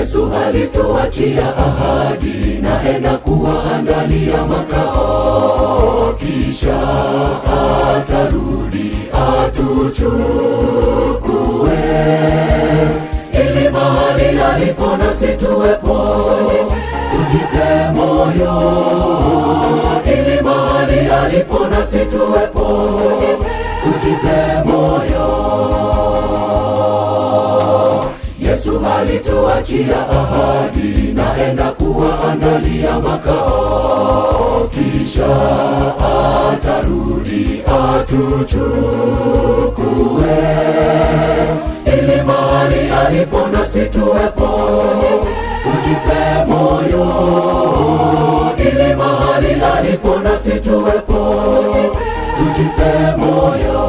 Yesu alituachia ahadi, naenda kuwaandalia makao, kisha atarudi atuchukue, ili mahali alipo nasi tuwepo. Tujipe moyo, ili mahali alipo nasi tuwepo. Tujipe moyo. Yesu alituachia ahadi, naenda kuwaandalia makao, kisha atarudi atuchukue, ili mahali alipo nasi tuwepo. Tujipe moyo, ili mahali alipo nasi tuwepo. Tujipe moyo.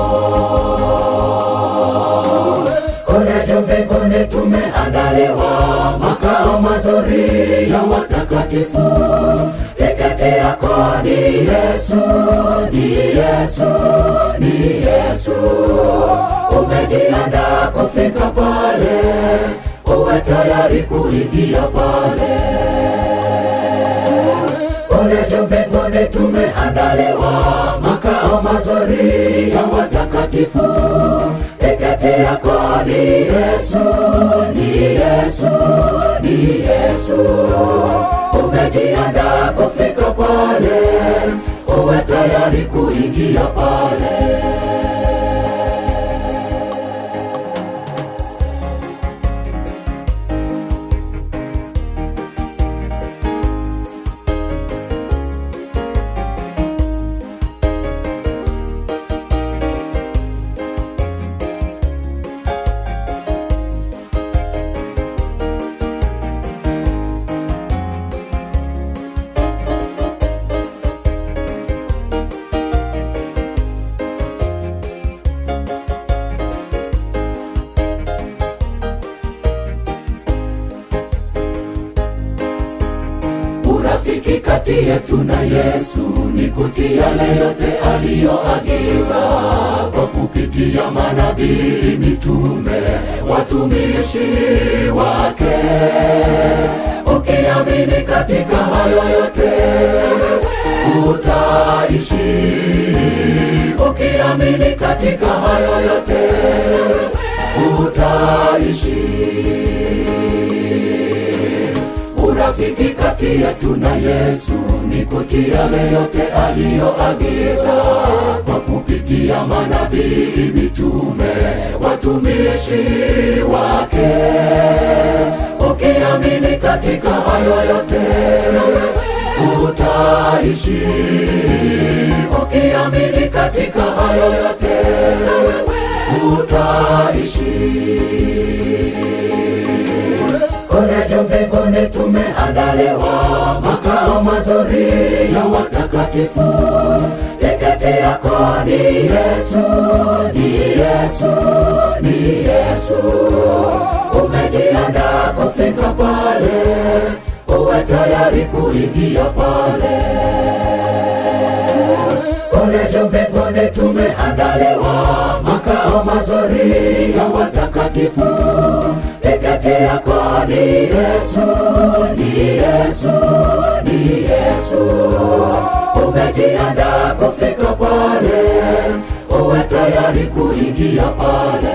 Kule juu mbinguni tumeandaliwa makao mazuri ya watakatifu. Tiketi yako ni Yesu, ni Yesu, ni Yesu. Umejiandaa kufika pale, uwe tayari kuingia pale. Kule juu mbinguni tumeandaliwa makao mazuri ya watakatifu. Tiketi yako ni Yesu, ni Yesu, ni Yesu. Umejiandaa kufika pale, uwe tayari kuingia pale. Urafiki kati yetu na Yesu ni kutii yale yote aliyoagiza, kwa kupitia manabii, mitume, watumishi wake. Ukiamini katika hayo yote utaishi. Ukiamini katika hayo yote utaishi. Urafiki kati yetu na Yesu ni kutii yale yote aliyoagiza, kwa kupitia manabii, mitume, watumishi wake. Ukiamini katika hayo yote utaishi. Ukiamini katika hayo yote utaishi. Kule juu mbinguni tumeandaliwa makao mazuri ya watakatifu. Tiketi yako ni Yesu, ni Yesu, ni Yesu. Umejiandaa kufika pale, uwe tayari kuingia pale. Kule juu mbinguni tumeandaliwa makao mazuri ya watakatifu. Tiketi yako ni Yesu, ni Yesu, ni Yesu. Umejiandaa kufika pale, uwe tayari kuingia pale.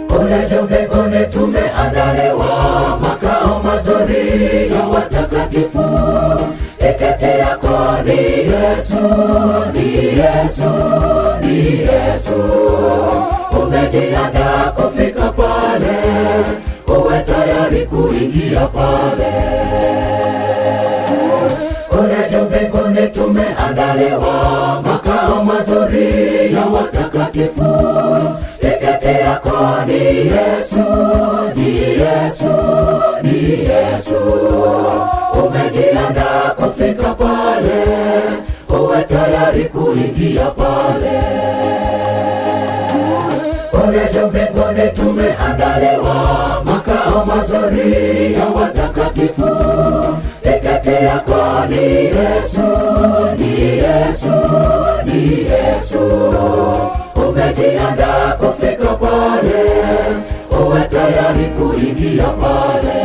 Kule juu mbinguni tumeandaliwa makao mazuri ya watakatifu. Tiketi yako ni Yesu, ni Yesu, ni Yesu. Umejiandaa kufika pale, uwe tayari kuingia pale. Kule juu mbinguni tumeandaliwa watakatifu. Tiketi yako ni Yesu, ni Yesu, ni Yesu. Umejiandaa kufika pale, uwe tayari kuingia pale. Kule juu mbinguni tumeandaliwa makao mazuri ya watakatifu. Tiketi yako ni Yesu, ni Yesu, ni Yesu. Umejiandaa kufika pale, uwe tayari kuingia pale.